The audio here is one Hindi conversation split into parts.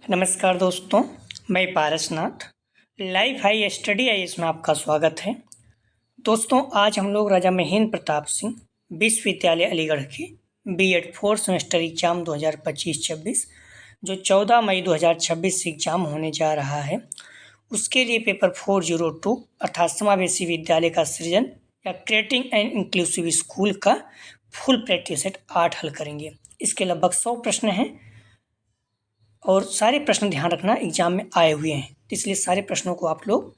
नमस्कार दोस्तों, मैं Parasnath. Life high study IAS में आपका स्वागत है। दोस्तों, आज हम लोग राजा महेंद्र प्रताप सिंह विश्वविद्यालय अलीगढ़ के बीएड फोर्थ सेमेस्टर एग्जाम 2025-26 जो 14 मई 2026 से एग्जाम होने जा रहा है, उसके लिए पेपर 402 अर्थात समावेशी विद्यालय का सृजन या क्रिएटिंग एंड इंक्लूसिव स्कूल का फुल प्रैक्टिस सेट 8 हल करेंगे। इसके लगभग 100 प्रश्न हैं और सारे प्रश्न ध्यान रखना एग्जाम में आए हुए हैं, इसलिए सारे प्रश्नों को आप लोग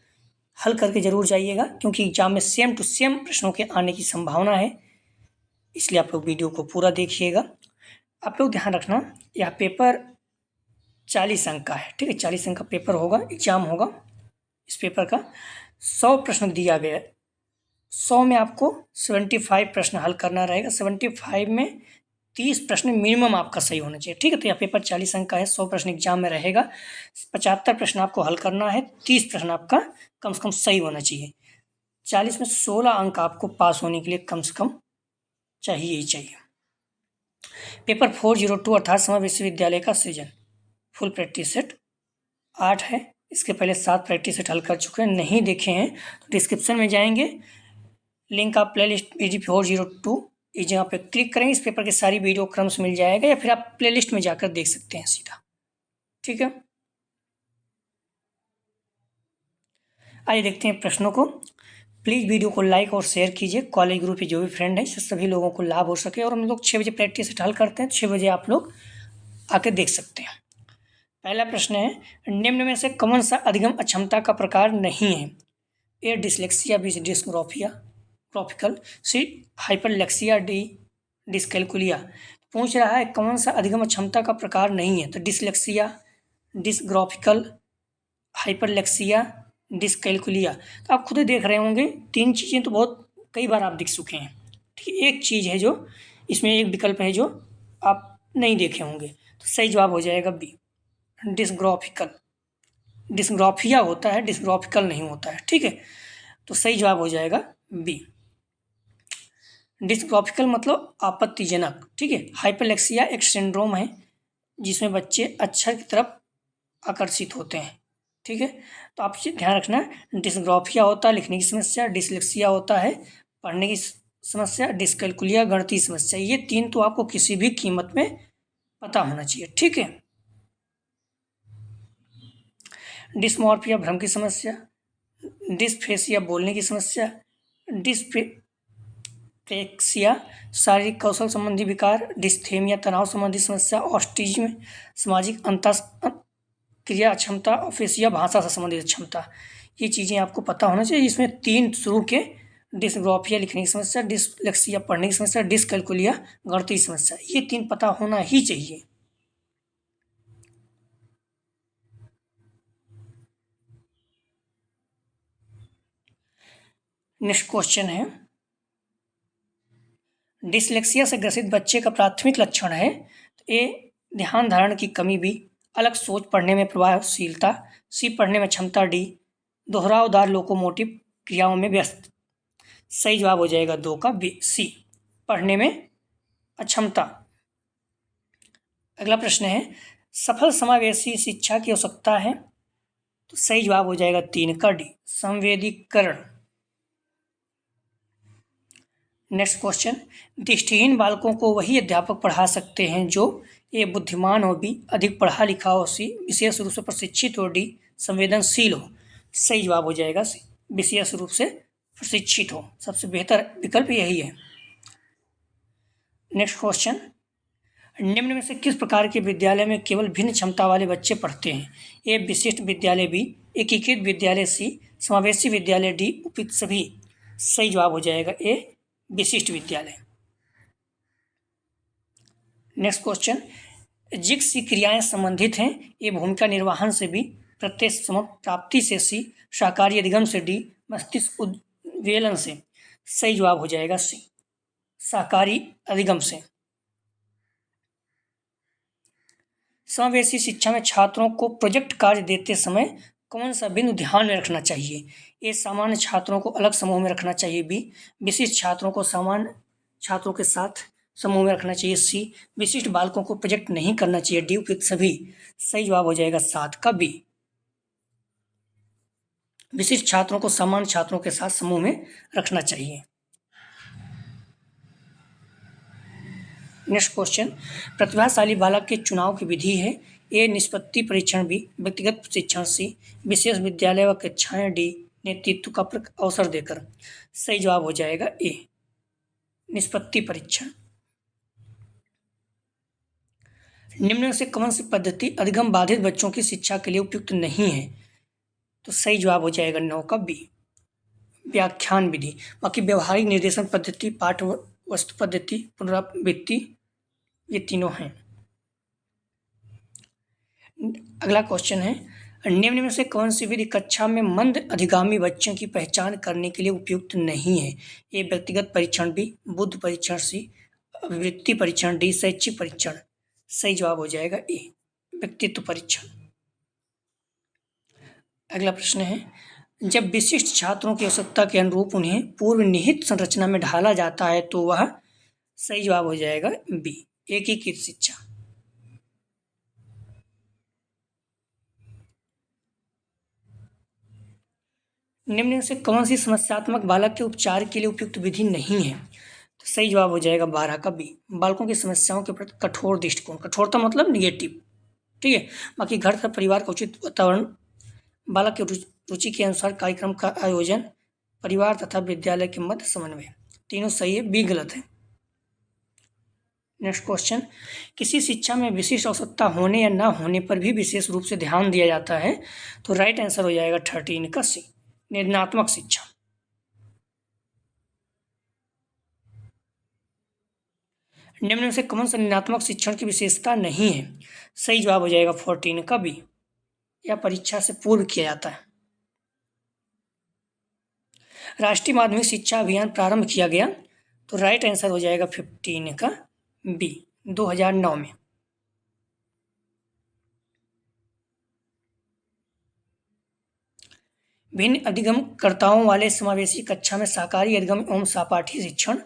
हल करके जरूर जाइएगा, क्योंकि एग्जाम में सेम टू सेम प्रश्नों के आने की संभावना है। इसलिए आप लोग वीडियो को पूरा देखिएगा। आप लोग ध्यान रखना, यह पेपर 40 अंक का है, ठीक है। 40 अंक का पेपर होगा, एग्जाम होगा। इस पेपर का 100 प्रश्न दिया गया है। 100 में आपको 75 प्रश्न हल करना रहेगा। 75 में 30 प्रश्न मिनिमम आपका सही होना चाहिए, ठीक है। तो यह पेपर 40 अंक का है, 100 प्रश्न एग्जाम में रहेगा। 75 प्रश्न आपको हल करना है, 30 प्रश्न आपका कम से कम सही होना चाहिए। 40 में 16 अंक आपको पास होने के लिए कम से कम चाहिए ही चाहिए। पेपर 402 अर्थात समावेशी विद्यालय का सृजन फुल प्रैक्टिस सेट 8 है। इसके पहले 7 प्रैक्टिस सेट हल कर चुके हैं, नहीं देखे हैं तो डिस्क्रिप्शन में जाएंगे, लिंक आप प्ले लिस्ट PG 402 इस जगह पे क्लिक करेंगे, इस पेपर की सारी वीडियो क्रम्स मिल जाएगा, या फिर आप प्लेलिस्ट में जाकर देख सकते हैं सीधा, ठीक है। आइए देखते हैं प्रश्नों को। प्लीज़ वीडियो को लाइक और शेयर कीजिए, कॉलेज ग्रुप पे जो भी फ्रेंड है इससे सभी लोगों को लाभ हो सके। और हम लोग 6 बजे प्रैक्टिस हल करते हैं, 6 बजे आप लोग आके देख सकते हैं। पहला प्रश्न है, निम्न में से कौन सा अधिगम अक्षमता का प्रकार नहीं है? ए डिसलेक्सिया, बी डिस्ग्राफिया ग्राफिकल, सी हाइपरलेक्सिया, डी डिसकैलकुलिया। पूछ रहा है कौन सा अधिगम क्षमता का प्रकार नहीं है, तो डिसलेक्सिया, डिसग्राफिकल, हाइपरलेक्सिया, डिसकैलकुलिया। तो आप खुद ही देख रहे होंगे, 3 चीज़ें तो बहुत कई बार आप दिख चुके हैं, ठीक है। एक चीज़ है जो इसमें, एक विकल्प है जो आप नहीं देखे होंगे, तो सही जवाब हो जाएगा बी डिसग्राफिकल। डिसग्राफिया होता है, डिसग्राफिकल नहीं होता है, ठीक है। तो सही जवाब हो जाएगा बी। डिसग्राफिकल मतलब आपत्तिजनक, ठीक है। हाइपरलेक्सिया एक सिंड्रोम है जिसमें बच्चे अक्षर की तरफ आकर्षित होते हैं, ठीक है। तो आप ध्यान रखना, डिसग्राफिया होता है लिखने की समस्या, डिसलेक्सिया होता है पढ़ने की समस्या, डिसकैलकुलिया गणितीय समस्या। ये 3 तो आपको किसी भी कीमत में पता होना चाहिए, ठीक है। डिसमॉर्फिया भ्रम की समस्या, डिसफेसिया बोलने की समस्या, डिस्पेक्सिया शारीरिक कौशल संबंधी विकार, डिस्थेमिया तनाव संबंधी समस्या, ऑटिज्म सामाजिक अंतःक्रिया अक्षमता, ऑफेसिया भाषा से संबंधित क्षमता। ये चीज़ें आपको पता होना चाहिए। इसमें 3 शुरू के, डिसग्राफिया लिखने की समस्या, डिसलेक्सिया पढ़ने की समस्या, डिसकैलकुलिया गणितीय समस्या, ये 3 पता होना ही चाहिए। नेक्स्ट क्वेश्चन है, डिसलेक्सिया से ग्रसित बच्चे का प्राथमिक लक्षण है, तो ए ध्यान धारण की कमी, बी अलग सोच पढ़ने में प्रभावशीलता, सी पढ़ने में क्षमता, डी दोहरावदार लोकोमोटिव क्रियाओं में व्यस्त। सही जवाब हो जाएगा 2 का बी, सी पढ़ने में अक्षमता। अगला प्रश्न है, सफल समावेशी शिक्षा की आवश्यकता है, तो सही जवाब हो जाएगा 3 का डी संवेदीकरण। नेक्स्ट क्वेश्चन, दृष्टिहीन बालकों को वही अध्यापक पढ़ा सकते हैं जो ए बुद्धिमान हो, बी अधिक पढ़ा लिखा हो, सी विशेष रूप से प्रशिक्षित हो, डी संवेदनशील हो। सही जवाब हो जाएगा सी विशेष रूप से प्रशिक्षित हो, सबसे बेहतर विकल्प यही है। नेक्स्ट क्वेश्चन, निम्न में से किस प्रकार के विद्यालय में केवल भिन्न क्षमता वाले बच्चे पढ़ते हैं? ए विशिष्ट विद्यालय, बी एकीकृत विद्यालय, सी समावेशी विद्यालय, डी उपयुक्त सभी। सही जवाब हो जाएगा ए विशिष्ट विद्यालय। नेक्स्ट क्वेश्चन, जिक्स की क्रियाएं संबंधित हैं, ये भूमिका निर्वहन से, बी प्रत्यक्ष प्राप्ति से, सी शाकाहारी अधिगम से, डी मस्तिष्क उद्वेलन से। सही जवाब हो जाएगा सी शाकाहारी अधिगम से। समावेशी शिक्षा में छात्रों को प्रोजेक्ट कार्य देते समय कौन सा बिंदु ध्यान में रखना चाहिए? ए सामान्य छात्रों को अलग समूह में रखना चाहिए, बी विशिष्ट छात्रों को सामान्य छात्रों के साथ समूह में रखना चाहिए। सी, विशिष्ट बालकों को प्रोजेक्ट नहीं करना चाहिए। डी, उपयुक्त सभी। सही जवाब हो जाएगा 7 का बी। विशिष्ट छात्रों को सामान्य छात्रों के साथ समूह में रखना चाहिए। नेक्स्ट क्वेश्चन, प्रतिभाशाली बालक के चुनाव की विधि है। ए, निष्पत्ति परीक्षण। बी, व्यक्तिगत प्रशिक्षण। सी, विशेष विद्यालय व कक्षाएं। डी, नेतृत्व का अवसर देकर। सही जवाब हो जाएगा ए, निष्पत्ति परीक्षण। निम्न में से कौन सी पद्धति अधिगम बाधित बच्चों की शिक्षा के लिए उपयुक्त नहीं है? तो सही जवाब हो जाएगा 9 का बी, व्याख्यान विधि। बाकी व्यवहारिक निर्देशन पद्धति, पाठ वस्तु पद्धति, पुनरावृत्ति, ये तीनों हैं। अगला क्वेश्चन है, निम्न में से कौन सी विधि कक्षा में मंद अधिगामी बच्चों की पहचान करने के लिए उपयुक्त नहीं है? ए, व्यक्तिगत परीक्षण। बी, बुद्ध परीक्षण। सी, अभिवृत्ति परीक्षण। डी, शैक्षिक परीक्षण। सही जवाब हो जाएगा ए, व्यक्तित्व परीक्षण। अगला प्रश्न है, जब विशिष्ट छात्रों की आवश्यकता के अनुरूप उन्हें पूर्व निहित संरचना में ढाला जाता है तो वह। सही जवाब हो जाएगा बी, एकीकृत शिक्षा। निम्न से कौन सी समस्यात्मक बालक के उपचार के लिए उपयुक्त विधि नहीं है? तो सही जवाब हो जाएगा 12 का बी, बालकों की समस्याओं के प्रति कठोर दृष्टिकोण। कठोरता मतलब निगेटिव, ठीक है। बाकी घर तथा परिवार का उचित वातावरण, बालक की रुचि के अनुसार कार्यक्रम का आयोजन, परिवार तथा विद्यालय के मध्य समन्वय। तीनों सही है, बी गलत है। नेक्स्ट क्वेश्चन, किसी शिक्षा में विशिष्ट आवश्यकता होने या ना होने पर भी विशेष रूप से ध्यान दिया जाता है। तो राइट आंसर हो जाएगा 13 का सी, निर्णयात्मक शिक्षा। निम्न में से कौन सा निर्णयात्मक शिक्षण की विशेषता नहीं है? सही जवाब हो जाएगा 14 का बी, या परीक्षा से पूर्व किया जाता है। राष्ट्रीय माध्यमिक शिक्षा अभियान प्रारंभ किया गया। तो राइट आंसर हो जाएगा 15 का बी, 2009 में। भिन्न अधिगमकर्ताओं वाले समावेशी कक्षा में सहकारी अधिगम एवं सहपाठी शिक्षण।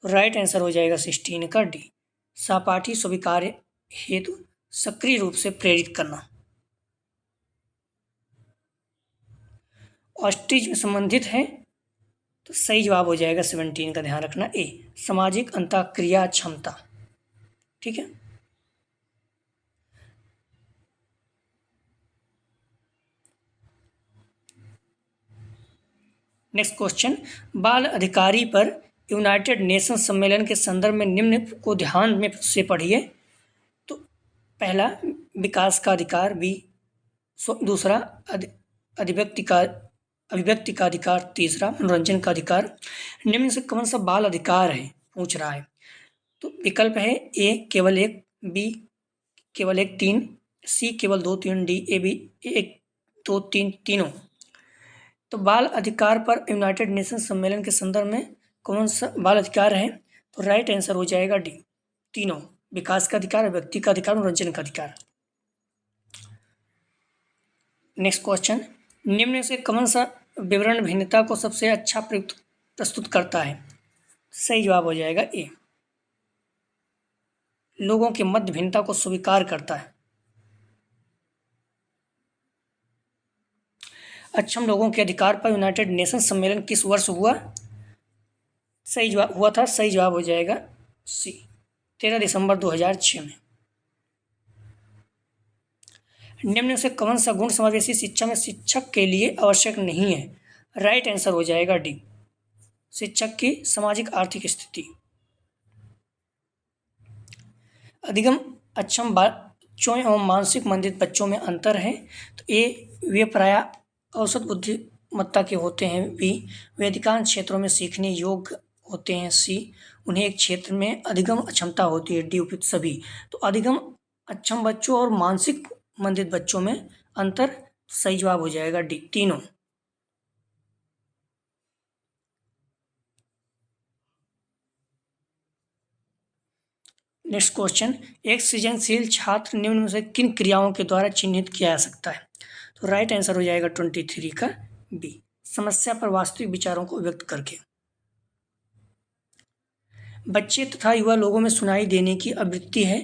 राइट आंसर हो जाएगा 16 का डी, सहपाठी स्वीकार्य हेतु सक्रिय रूप से प्रेरित करना। ऑस्ट्रिच में संबंधित है। तो सही जवाब हो जाएगा 17 का, ध्यान रखना ए, सामाजिक अंतःक्रिया क्षमता। ठीक है। नेक्स्ट क्वेश्चन, बाल अधिकारी पर यूनाइटेड नेशन सम्मेलन के संदर्भ में निम्न को ध्यान में से पढ़िए। तो पहला, विकास का अधिकार। बी, दूसरा अभिव्यक्ति का अधिकार। तीसरा, मनोरंजन का अधिकार। निम्न से कौन सा बाल अधिकार है पूछ रहा है। तो विकल्प है ए, केवल एक। बी, केवल एक, 3। सी, केवल 2, 3। डी, ए, बी, 1, 2, 3, तीनों। तो बाल अधिकार पर यूनाइटेड नेशन सम्मेलन के संदर्भ में कौन सा बाल अधिकार है? तो राइट आंसर हो जाएगा डी, तीनों, विकास का अधिकार, व्यक्ति का अधिकार, मनोरंजन का अधिकार। नेक्स्ट क्वेश्चन, निम्न से कौन सा विवरण भिन्नता को सबसे अच्छा प्रस्तुत करता है? सही जवाब हो जाएगा ए, लोगों के मध्य भिन्नता को स्वीकार करता है। अक्षम लोगों के अधिकार पर यूनाइटेड नेशन सम्मेलन किस वर्ष हुआ? सही जवाब हुआ था, सही जवाब हो जाएगा सी, 13 दिसंबर 2006 में। निम्न से कौन सा गुण समावेशी शिक्षा में शिक्षक के लिए आवश्यक नहीं है? राइट आंसर हो जाएगा डी, शिक्षक की सामाजिक आर्थिक स्थिति। अधिगम अक्षम बच्चों एवं मानसिक मंदित बच्चों में अंतर है। तो ए, वे प्रायः औसत बुद्धिमत्ता के होते हैं। बी, वे अधिकांश क्षेत्रों में सीखने योग्य होते हैं। सी, उन्हें एक क्षेत्र में अधिगम अक्षमता होती है। डी, उपयुक्त सभी। तो अधिगम अक्षम बच्चों और मानसिक मंदित बच्चों में अंतर। सही जवाब हो जाएगा डी, तीनों। नेक्स्ट क्वेश्चन, एक सृजनशील छात्र निम्न में से किन क्रियाओं के द्वारा चिन्हित किया जा सकता है? तो राइट आंसर हो जाएगा 23 का बी, समस्या पर वास्तविक विचारों को व्यक्त करके। बच्चे तथा युवा लोगों में सुनाई देने की आवृत्ति है।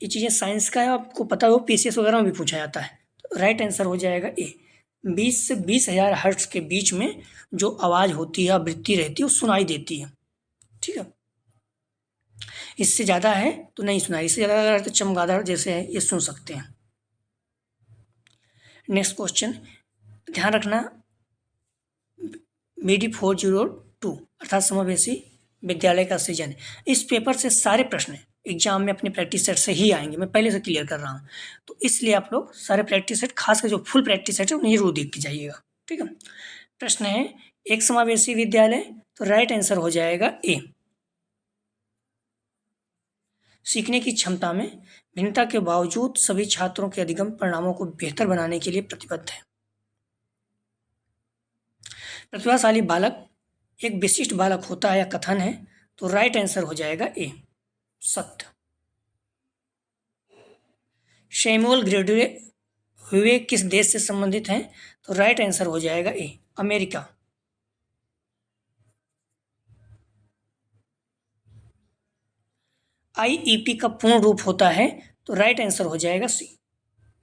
ये चीज़ें साइंस का है, आपको पता हो, पीसीएस वगैरह में भी पूछा जाता है। तो राइट आंसर हो जाएगा ए। 20 से 20,000 हर्ट्ज के बीच में जो आवाज़ होती है, आवृत्ति रहती है, वो सुनाई देती है। ठीक है, इससे ज़्यादा है तो नहीं सुनाई, इससे ज़्यादा अगर तो चमगादड़ जैसे है, ये सुन सकते हैं। नेक्स्ट क्वेश्चन ध्यान रखना, BD 402 अर्थात समावेशी विद्यालय का सृजन, इस पेपर से सारे प्रश्न एग्जाम में अपने प्रैक्टिस सेट से ही आएंगे, मैं पहले से क्लियर कर रहा हूँ। तो इसलिए आप लोग सारे प्रैक्टिस सेट, खासकर जो फुल प्रैक्टिस सेट है, उन्हें जरूर देख के जाइएगा। ठीक है, प्रश्न है एक समावेशी विद्यालय, तो राइट आंसर हो जाएगा ए। सीखने की क्षमता में भिन्नता के बावजूद सभी छात्रों के अधिगम परिणामों को बेहतर बनाने के लिए प्रतिबद्ध है। प्रतिभाशाली बालक एक विशिष्ट बालक होता है या कथन है, तो राइट आंसर हो जाएगा ए, सत्य। शैमुअल ग्रेडुले हुए किस देश से संबंधित हैं, तो राइट आंसर हो जाएगा ए, अमेरिका। IEP का पूर्ण रूप होता है, तो राइट आंसर हो जाएगा सी,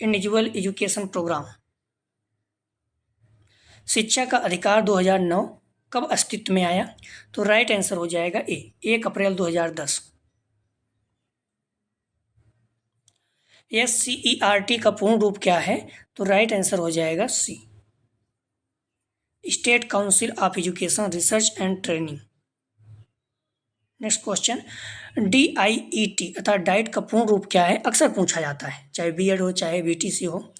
इंडिविजुअल एजुकेशन प्रोग्राम। शिक्षा का अधिकार 2009 कब अस्तित्व में आया, तो राइट आंसर हो जाएगा ए, 1 अप्रैल 2010। SCERT का पूर्ण रूप क्या है, तो राइट आंसर हो जाएगा C, state council of education research and training. Next question DIET अर्थात डाइट का पूर्ण रूप क्या है, अक्सर पूछा जाता है, चाहे BEड हो चाहे BTC हो,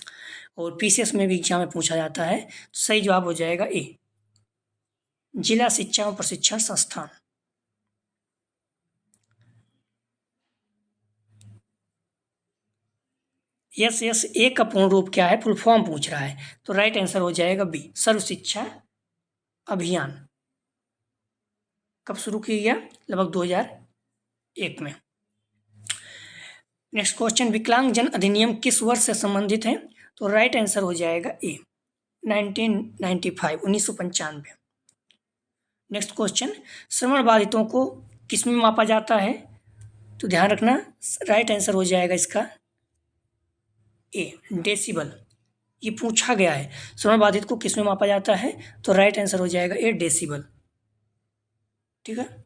और PCS में भी एग्जाम में पूछा जाता है। तो सही जवाब हो जाएगा ए, जिला शिक्षा और प्रशिक्षण संस्थान। SSA का पूर्ण रूप क्या है, फुल फॉर्म पूछ रहा है, तो राइट आंसर हो जाएगा बी, सर्व शिक्षा अभियान। कब शुरू किया गया, लगभग 2001 में। नेक्स्ट क्वेश्चन विकलांग जन अधिनियम किस वर्ष से संबंधित है, तो राइट आंसर हो जाएगा ए, 1995। नेक्स्ट क्वेश्चन श्रवण बाधितों को किसमें मापा जाता है, तो ध्यान रखना, राइट आंसर हो जाएगा इसका ए, डेसिबल। ये पूछा गया है श्रवण बाधित को किसमें मापा जाता है, तो राइट आंसर हो जाएगा ए, डेसिबल। ठीक है,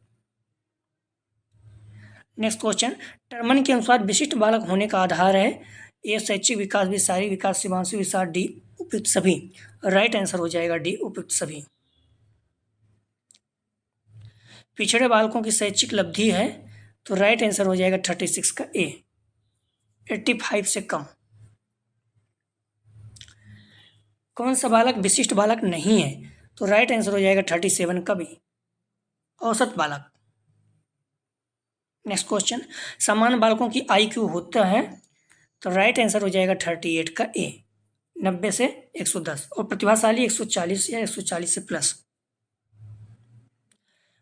नेक्स्ट क्वेश्चन टर्मन के अनुसार विशिष्ट बालक होने का आधार है, ए शैक्षिक विकास, बी शारीरिक विकास, सी मानसिक विकास, डी उपयुक्त सभी। राइट आंसर हो जाएगा डी, उपयुक्त सभी। पिछड़े बालकों की शैक्षिक लब्धि है, तो राइट आंसर हो जाएगा 36 का ए, 85 से कम। कौन सा बालक विशिष्ट बालक नहीं है, तो राइट आंसर हो जाएगा 37 का बी, औसत बालक। नेक्स्ट क्वेश्चन सामान्य बालकों की IQ होता है, तो राइट आंसर हो जाएगा 38 का ए, 90 से 110, और प्रतिभाशाली 140 या 140 से प्लस।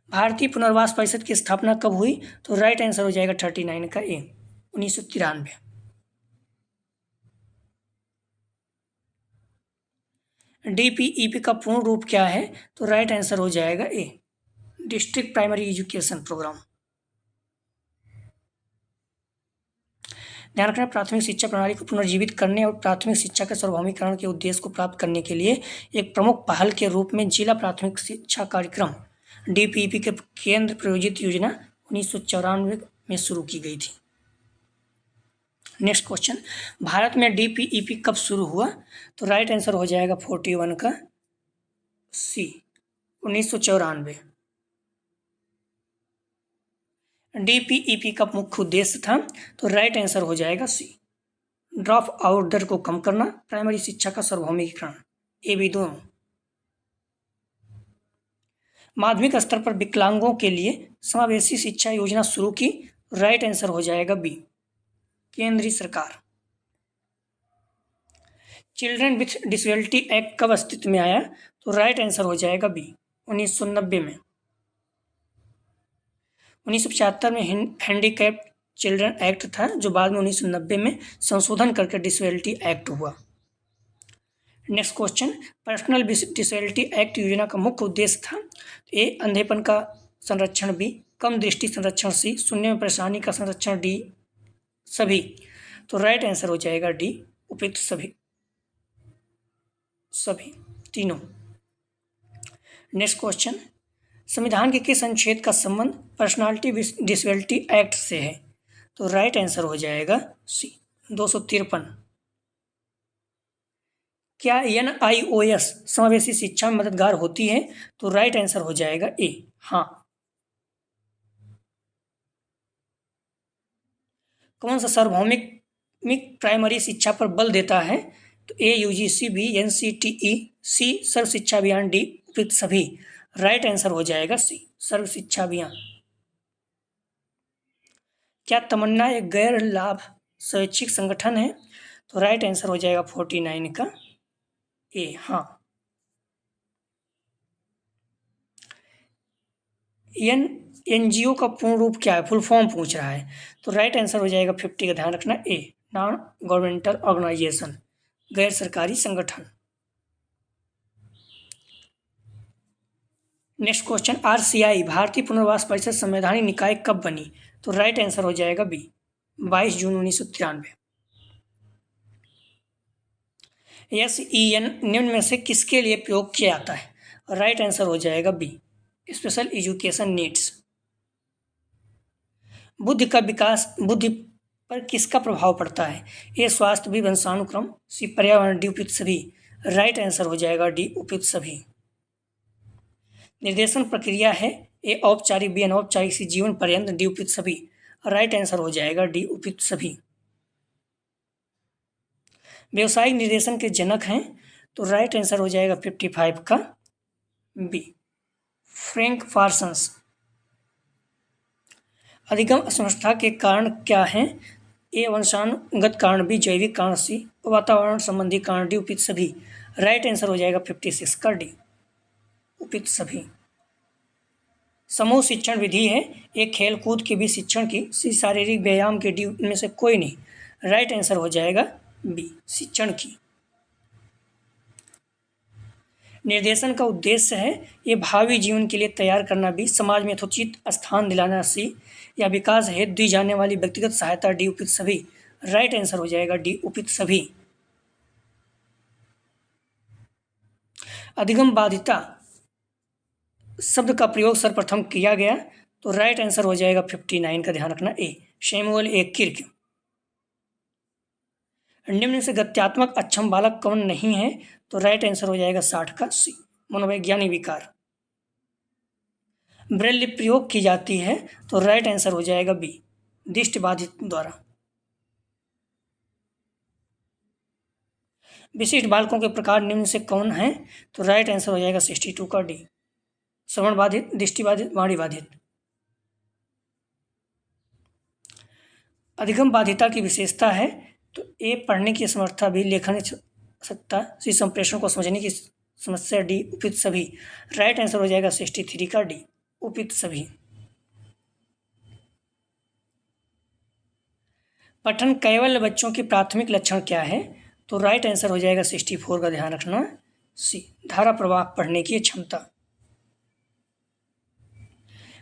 भारतीय पुनर्वास परिषद की स्थापना कब हुई, तो राइट आंसर हो जाएगा 39 का ए, 1993। DPEP का पूर्ण रूप क्या है, तो राइट आंसर हो जाएगा ए, डिस्ट्रिक्ट प्राइमरी एजुकेशन प्रोग्राम। ध्यान रखना, प्राथमिक शिक्षा प्रणाली को पुनर्जीवित करने और प्राथमिक शिक्षा के सार्वभौमिकरण के उद्देश्य को प्राप्त करने के लिए एक प्रमुख पहल के रूप में जिला प्राथमिक शिक्षा कार्यक्रम DPEP के केंद्र प्रायोजित योजना 1994 में शुरू की गई थी। नेक्स्ट क्वेश्चन भारत में DPEP कब शुरू हुआ, तो राइट आंसर हो जाएगा 41 का सी, 1994। DPEP का मुख्य उद्देश्य था, तो राइट आंसर हो जाएगा सी, ड्रॉप आउट दर को कम करना, प्राइमरी शिक्षा का सार्वभौमिकरण, ये भी दोनों। माध्यमिक स्तर पर विकलांगों के लिए समावेशी शिक्षा योजना शुरू की, राइट आंसर हो जाएगा बी, केंद्रीय सरकार। चिल्ड्रन विथ डिसेबिलिटी एक्ट कब अस्तित्व में आया, तो राइट आंसर हो जाएगा बी, 1990 में। 1975 में हैंडीकैप्ड चिल्ड्रन एक्ट था, जो बाद में 1990 में संशोधन करके डिसेबिलिटी एक्ट हुआ। Next question personal disability act योजना का मुख्य उद्देश्य था, ए अंधेपन का संरक्षण, बी कम दृष्टि संरक्षण सी, सुनने में परेशानी का संरक्षण डी, सभी। तो राइट आंसर हो जाएगा डी, उपयुक्त सभी, सभी तीनों। नेक्स्ट क्वेश्चन, संविधान के किस अनुच्छेद का संबंध पर्सनालिटी डिसेबिलिटी एक्ट से है? तो राइट आंसर हो जाएगा सी, 253। क्या NIOS समावेशी शिक्षा में मददगार होती है? तो राइट आंसर हो जाएगा ए, हाँ। कौन सा सार्वभौमिक प्राइमरी शिक्षा पर बल देता है? तो ए UGC, बी NCTE, सी सर्व शिक्षा अभियान, डी उपयुक्त सभी। राइट आंसर हो जाएगा सी, सर्व शिक्षा अभियान। क्या तमन्ना एक गैर लाभ स्वैच्छिक संगठन है? तो राइट आंसर हो जाएगा 49 का ए, हाँ। NGO का पूर्ण रूप क्या है? फुल फॉर्म पूछ रहा है। तो राइट आंसर हो जाएगा 50 का ध्यान रखना ए, नॉन गवर्नमेंटल ऑर्गेनाइजेशन, गैर सरकारी संगठन। नेक्स्ट क्वेश्चन, RCI भारतीय पुनर्वास परिषद संवैधानिक निकाय कब बनी? तो राइट आंसर हो जाएगा बी, 22 जून 1993। SEN निम्न में से किसके लिए प्रयोग किया जाता है? राइट आंसर हो जाएगा बी, स्पेशल एजुकेशन नीड्स। बुद्धि का विकास, बुद्धि पर किसका प्रभाव पड़ता है? ए स्वास्थ्य, बी वंशानुक्रम, सी पर्यावरण, डी उपयुक्त सभी। राइट आंसर हो जाएगा डी, उपयुक्त सभी। निर्देशन प्रक्रिया है, ए औपचारिक, बी अनौपचारिक, सी जीवन पर्यंत, डी उपयुक्त सभी। राइट आंसर हो जाएगा डी, उपयुक्त सभी। व्यवसायिक निर्देशन के जनक हैं? तो राइट आंसर हो जाएगा 55 का बी, फ्रैंक पार्सन्स। अधिगम असमर्थता के कारण क्या हैं? ए वंशानुगत कारण, बी जैविक कारण, सी वातावरण संबंधी कारण, डी उपयुक्त सभी। राइट आंसर हो जाएगा 56 का डी, उपयुक्त सभी। समूह शिक्षण विधि है, एक खेल कूद के भी शिक्षण की, सी शारीरिक व्यायाम के, डी इनमें से कोई नहीं। राइट आंसर हो जाएगा बी, शिक्षण की। निर्देशन का उद्देश्य है, ये भावी जीवन के लिए तैयार करना, भी समाज में यथोचित स्थान दिलाना, सी या विकास हेतु दी जाने वाली व्यक्तिगत सहायता, डी उपयुक्त सभी। राइट आंसर हो जाएगा डी, उपयुक्त सभी। अधिगम बाधिता शब्द का प्रयोग सर्वप्रथम किया गया? तो राइट आंसर हो जाएगा 59 का ध्यान रखना ए, शैमुअल ए किर्क। निम्न से गत्यात्मक अक्षम बालक कौन नहीं है? तो राइट आंसर हो जाएगा 60 का सी, मनोवैज्ञानिक विकार। ब्रेल लिपि प्रयोग की जाती है? तो राइट आंसर हो जाएगा बी, दृष्टिबाधित द्वारा। विशिष्ट बालकों के प्रकार निम्न से कौन है? तो राइट आंसर हो जाएगा 62 का डी, श्रवण बाधित, दृष्टिबाधित, वाणी बाधित। अधिगम बाधिता की विशेषता है, तो ए पढ़ने की असमर्थता, भी लेखन सकता, सी संप्रेषण को समझने की समस्या, डी उपयुक्त सभी। राइट आंसर हो जाएगा 63 का डी, उपयुक्त सभी। पठन कैवल्य बच्चों की प्राथमिक लक्षण क्या है? तो राइट आंसर हो जाएगा 64 का ध्यान रखना सी, धारा प्रवाह पढ़ने की क्षमता।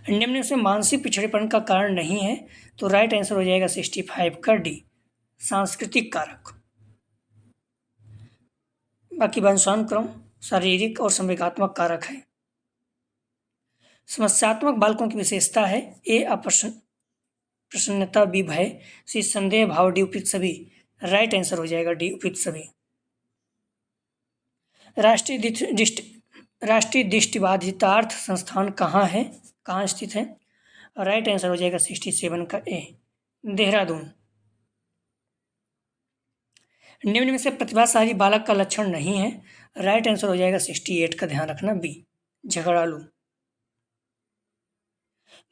निम्न से मानसिक पिछड़ेपन का कारण नहीं है? तो राइट आंसर हो जाएगा 65 का डी, सांस्कृतिक कारक। बाकी वंशानुक्रम, शारीरिक और संवेगात्मक कारक है। समस्यात्मक बालकों की विशेषता है, ए प्रसन्नता, बी भय, सी संदेह भाव, डी उपयुक्त सभी। राइट आंसर हो जाएगा डी, उपयुक्त सभी। राष्ट्रीय दृष्टिबाधितार्थ संस्थान कहाँ है, कहाँ स्थित है? राइट आंसर हो जाएगा 67 का ए, देहरादून। निम्न में से प्रतिभाशाली बालक का लक्षण नहीं है? राइट आंसर हो जाएगा 68 का ध्यान रखना बी, झगड़ालू।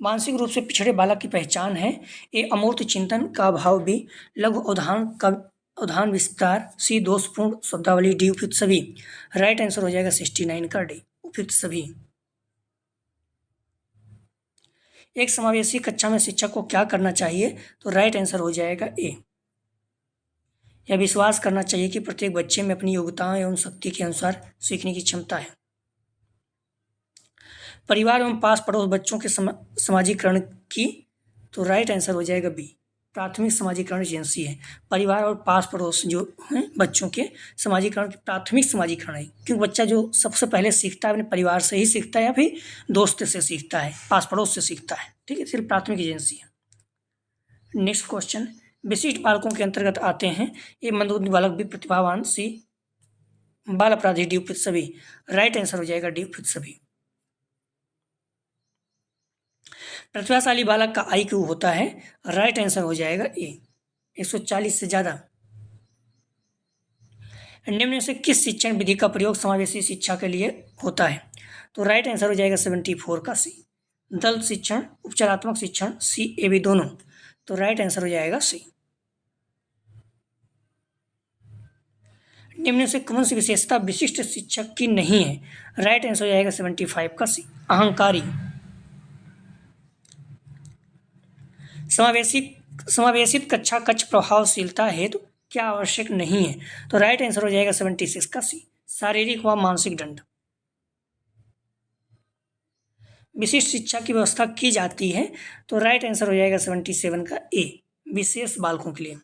मानसिक रूप से पिछड़े बालक की पहचान है, ए अमूर्त चिंतन का अभाव, बी लघु अवधान विस्तार, सी दोषपूर्ण शब्दावली, डी उपयुक्त सभी। राइट आंसर हो जाएगा 69 का डी, उपयुक्त सभी। एक समावेशी कक्षा में शिक्षक को क्या करना चाहिए? तो राइट आंसर हो जाएगा ए, यह विश्वास करना चाहिए कि प्रत्येक बच्चे में अपनी योग्यताओं एवं शक्ति के अनुसार सीखने की क्षमता है। परिवार एवं पास पड़ोस बच्चों के समाजीकरण की, तो राइट आंसर हो जाएगा बी, प्राथमिक समाजीकरण एजेंसी है। परिवार और पास पड़ोस जो हैं बच्चों के समाजीकरण की प्राथमिक समाजीकरण है, क्योंकि बच्चा जो सबसे पहले सीखता है अपने परिवार से ही सीखता है या फिर दोस्त से सीखता है, पास पड़ोस से सीखता है, ठीक है, सिर्फ प्राथमिक एजेंसी है। नेक्स्ट क्वेश्चन, विशिष्ट बालकों के अंतर्गत आते हैं ये मंदबुद्धि बालक भी, प्रतिभावान सी, बाल अपराधी डी उपयुक्त सभी। राइट आंसर हो जाएगा डी उपयुक्त सभी। प्रतिभाशाली बालक का IQ होता है, राइट आंसर हो जाएगा ए, 140 से ज्यादा। निम्न में से किस शिक्षण विधि का प्रयोग समावेशी शिक्षा के लिए होता है, तो राइट आंसर हो जाएगा 74 का सी, दल शिक्षण, उपचारात्मक शिक्षण, सी ए बी दोनों, तो राइट आंसर हो जाएगा सी। निम्न में से कौन सी विशेषता विशिष्ट शिक्षक की नहीं है, राइट आंसर हो जाएगा 75 का सी, अहंकारी। समावेशित कक्षा कक्ष प्रभावशीलता हेतु क्या आवश्यक नहीं है, तो राइट आंसर हो जाएगा 76 का सी, शारीरिक व मानसिक दंड। विशिष्ट शिक्षा की व्यवस्था की जाती है, तो राइट आंसर हो जाएगा 77 का ए, विशेष बालकों के लिए।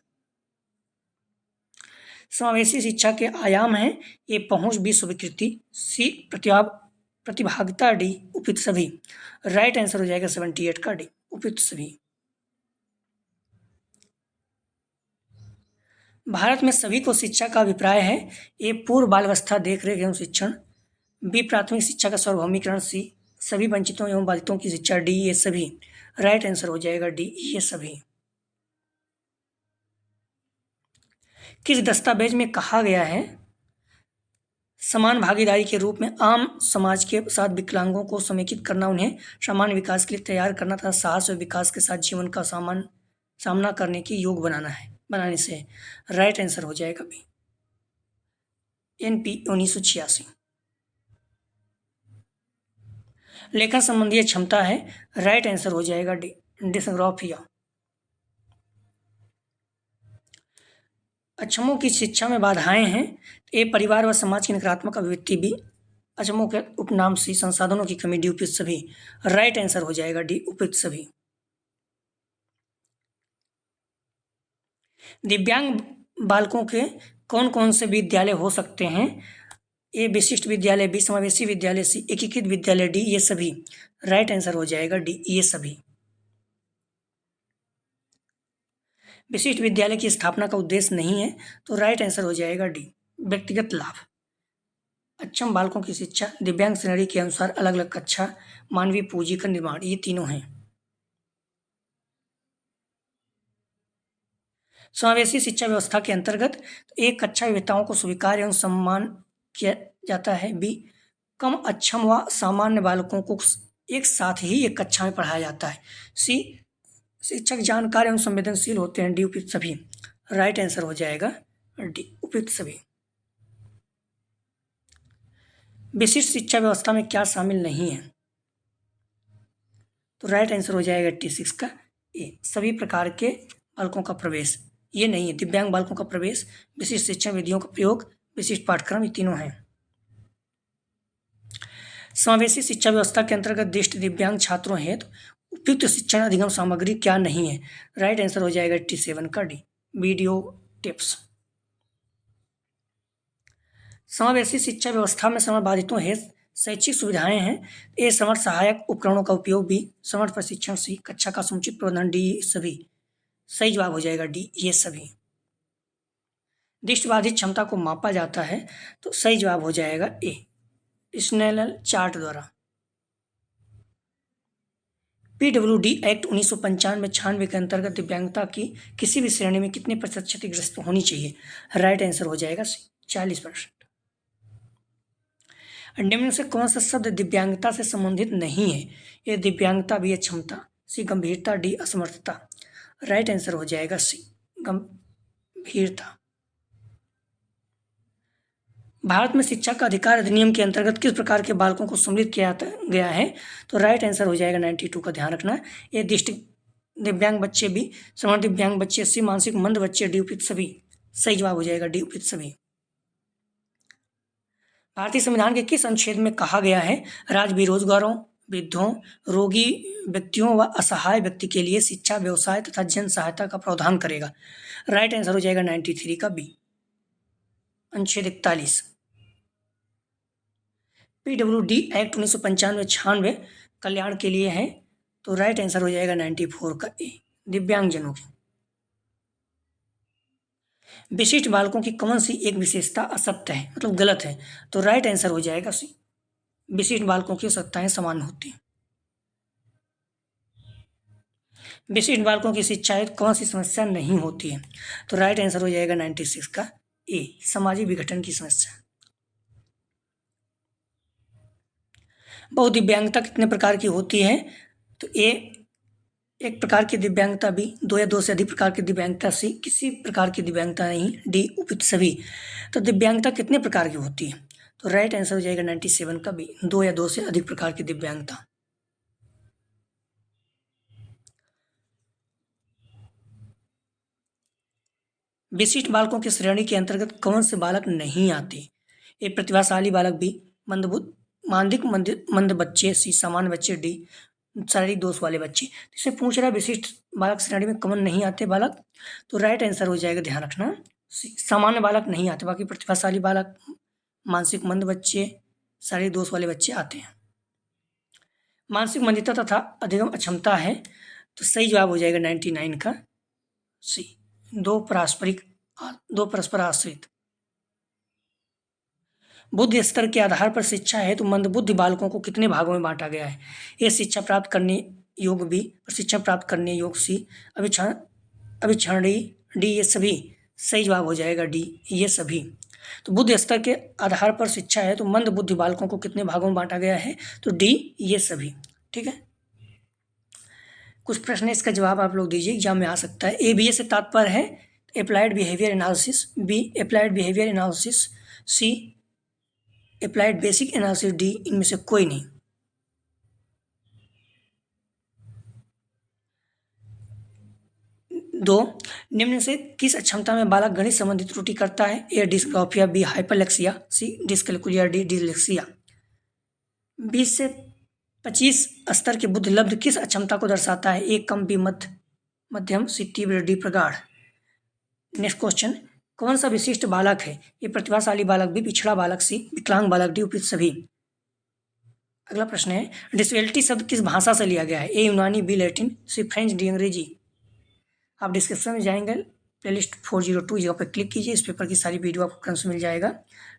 समावेशी शिक्षा के आयाम हैं ए पहुंच, बी स्वीकृति, सी प्रतिभागिता, डी उपयुक्त सभी। राइट आंसर हो जाएगा 78 का डी, उपयुक्त सभी। भारत में सभी को शिक्षा का अभिप्राय है ए पूर्व बाल्यावस्था देखरेख एवं शिक्षण, बी प्राथमिक शिक्षा का सार्वभौमिकरण, सी सभी वंचितों एवं बाधितों की शिक्षा, डी ये सभी। राइट आंसर हो जाएगा डी ये सभी। किस दस्तावेज में कहा गया है समान भागीदारी के रूप में आम समाज के साथ विकलांगों को समेकित करना, उन्हें सामान्य विकास के लिए तैयार करना तथा साहस और विकास के साथ जीवन का सामना करने की योग बनाने से। राइट आंसर हो जाएगा बी, NP 1986। लेखन संबंधी क्षमता है, राइट आंसर हो जाएगा डी, डिस्ग्राफिया। अक्षमों की शिक्षा में बाधाएं हैं ए परिवार व समाज की नकारात्मक अभिव्यक्ति, बी अक्षमों के उपनाम, सी संसाधनों की कमी, डी उपयुक्त सभी। राइट आंसर हो जाएगा डी उपयुक्त सभी। दिव्यांग बालकों के कौन कौन से विद्यालय हो सकते हैं, ए विशिष्ट विद्यालय, बी समावेशी विद्यालय, सी एकीकृत विद्यालय, डी ये सभी। राइट आंसर हो जाएगा डी ये सभी। विशिष्ट विद्यालय की स्थापना का उद्देश्य नहीं है, तो राइट आंसर हो जाएगा डी, व्यक्तिगत लाभ। अक्षम बालकों की शिक्षा, दिव्यांग श्रेणी के अनुसार अलग अलग कक्षा, मानवीय पूंजी का निर्माण, ये तीनों हैं। समावेशी शिक्षा व्यवस्था के अंतर्गत एक कक्षा विविधताओं को स्वीकार एवं सम्मान किया जाता है, बी कम अक्षम व सामान्य बालकों को एक साथ ही एक कक्षा में पढ़ाया जाता है, सी शिक्षक जानकार एवं संवेदनशील होते हैं, डी उपयुक्त सभी। राइट आंसर हो जाएगा डी उपयुक्त सभी। विशिष्ट शिक्षा व्यवस्था में क्या शामिल नहीं है, तो राइट आंसर हो जाएगा 86 का ए, सभी प्रकार के बालकों का प्रवेश, ये नहीं है। दिव्यांग बालकों का प्रवेश, विशिष्ट शिक्षण विधियों का प्रयोग, विशिष्ट पाठ्यक्रम, ये तीनों हैं। समावेशी शिक्षा व्यवस्था के अंतर्गत दृष्टि दिव्यांग छात्रों हेतु उपयुक्त शिक्षण अधिगम सामग्री क्या नहीं है, राइट आंसर हो जाएगा 87 का डी, वीडियो टिप्स। समावेशी शिक्षा व्यवस्था में समर्थ बाधितों हेतु शैक्षिक सुविधाएं हैं, ए समर्थ सहायक उपकरणों का उपयोग, बी समर्थ प्रशिक्षण, सी कक्षा का समुचित प्रबंधन, डी सभी। सही जवाब हो जाएगा डी ये सभी। दृष्टिबाधित क्षमता को मापा जाता है, तो सही जवाब हो जाएगा ए, स्नेल चार्ट द्वारा। PWD एक्ट 1995 के अंतर्गत दिव्यांगता की किसी भी श्रेणी में कितने प्रतिशत क्षतिग्रस्त होनी चाहिए, राइट आंसर हो जाएगा 40%। निम्न से कौन सा शब्द दिव्यांगता से संबंधित नहीं है, ये दिव्यांगता, बी क्षमता, सी गंभीरता, डी असमर्थता। राइट आंसर हो जाएगा सी गंभीरता। भारत में शिक्षा का अधिकार अधिनियम के अंतर्गत किस प्रकार के बालकों को सम्मिलित किया गया है, तो राइट आंसर हो जाएगा 92 का ध्यान रखना। ये दृष्टि दिव्यांग बच्चे, भी समर्थ दिव्यांग बच्चे, सी मानसिक मंद बच्चे, डी उपयुक्त सभी। सही जवाब हो जाएगा डी उपयुक्त सभी। भारतीय संविधान के किस अनुच्छेद में कहा गया है राज्य बेरोजगारों वृद्धों, रोगी व्यक्तियों व असहाय व्यक्ति के लिए शिक्षा, व्यवसाय तथा जन सहायता का प्रावधान करेगा। राइट आंसर हो जाएगा 93 का बी। अनुच्छेद 41 PWD एक्ट 1995-96 कल्याण के लिए है, तो राइट आंसर हो जाएगा 94 का ए, दिव्यांगजनों की। विशिष्ट बालकों की कौन सी एक विशेषता असत्य है, मतलब गलत है, तो राइट आंसर हो जाएगा सी, विशिष्ट बालकों की सत्ताएं समान होती हैं। विशिष्ट बालकों की शिक्षा कौन सी समस्या नहीं होती है, तो राइट आंसर हो जाएगा 96 का ए, सामाजिक विघटन की समस्या। बहुदिव्यांगता कितने प्रकार की होती है, तो ए एक प्रकार की दिव्यांगता, बी दो या दो से अधिक प्रकार की दिव्यांगता, सी किसी प्रकार की दिव्यांगता नहीं, डी उपयुक्त सभी। तो दिव्यांगता कितने प्रकार की होती है, तो राइट आंसर हो जाएगा 97 का बी, दो या दो से अधिक प्रकार की दिव्यांगता। विशिष्ट बालकों की श्रेणी के अंतर्गत कौन से बालक नहीं आते, ए प्रतिभाशाली बालक, बी मंदबुद्ध मानसिक मंद बच्चे, सी सामान्य बच्चे, डी शारीरिक दोष वाले बच्चे। इसे पूछ रहा है विशिष्ट बालक श्रेणी में कौन नहीं आते बालक, तो राइट आंसर हो जाएगा, ध्यान रखना, सामान्य बालक नहीं आते, बाकी प्रतिभाशाली बालक, मानसिक मंद बच्चे, शारीरिक दोष वाले बच्चे आते हैं। मानसिक मंदिता तथा अधिगम अक्षमता है, तो सही जवाब हो जाएगा 99 का सी, दो परस्पर आश्रित। बुद्धि स्तर के आधार पर शिक्षा है तो मंदबुद्धि बालकों को कितने भागों में बांटा गया है, ये शिक्षा प्राप्त करने योग्य, बी प्रशिक्षण प्राप्त करने योग्य, सी अभिक्षणीय, डी ये सभी। सही जवाब हो जाएगा डी ये सभी। तो बुद्धि स्तर के आधार पर शिक्षा है तो मंद बुद्धि बालकों को कितने भागों में बांटा गया है, तो डी ये सभी। ठीक है, कुछ प्रश्न इसका जवाब आप लोग दीजिए, एग्जाम में आ सकता है। ABA से तात्पर्य है applied behaviour analysis, B applied behaviour analysis, C applied basic analysis, D इनमें से कोई नहीं। दो, निम्न से किस अक्षमता में बालक गणित संबंधी त्रुटि करता है, ए डिस्ग्राफिया, बी हाइपरलेक्सिया, सी डिस्कैलकुलिया, डी डिसलेक्सिया। 20 से 25 स्तर की बुद्धि लब्ध किस अक्षमता को दर्शाता है, ए कम, बी मध्यम, सी तीव्र, डी प्रगाढ़। नेक्स्ट क्वेश्चन, कौन सा विशिष्ट बालक है, ये प्रतिभाशाली बालक, बी पिछड़ा बालक, सी विकलांग बालक, डी उपयुक्त सभी। अगला प्रश्न है डिसेबिलिटी शब्द किस भाषा से लिया गया है, ए यूनानी, बी लैटिन, सी फ्रेंच, डी अंग्रेजी। आप डिस्क्रिप्शन में जाएंगे, प्लेलिस्ट 402 जगह पर क्लिक कीजिए, इस पेपर की सारी वीडियो आपको क्रम से मिल जाएगा।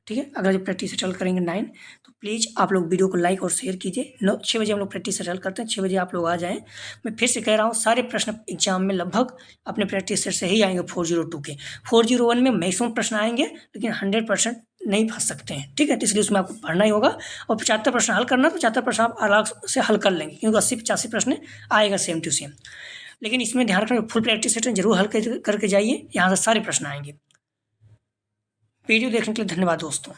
ठीक है, अगर जब प्रैक्टिस सेटल करेंगे 9 तो प्लीज़ आप लोग वीडियो को लाइक और शेयर कीजिए। 6 बजे हम लोग प्रैक्टिस सेटल करते हैं, 6 बजे आप लोग आ जाएँ। मैं फिर से कह रहा हूँ, सारे प्रश्न एग्जाम में लगभग अपने प्रैक्टिस सेट से ही आएंगे 402 के। 401 में मैक्सिमम प्रश्न आएंगे, लेकिन 100% नहीं फंस सकते हैं। ठीक है, तो इसलिए उसमें आपको पढ़ना ही होगा और 75 प्रश्न हल करना, तो 75 प्रश्न आप अलग से हल कर लेंगे, क्योंकि 80-85 प्रश्न आएगा सेम टू सेम। लेकिन इसमें ध्यान रखना, फुल प्रैक्टिस सेट जरूर हल करके जाइए, यहाँ से सारे प्रश्न आएंगे। वीडियो देखने के लिए धन्यवाद दोस्तों।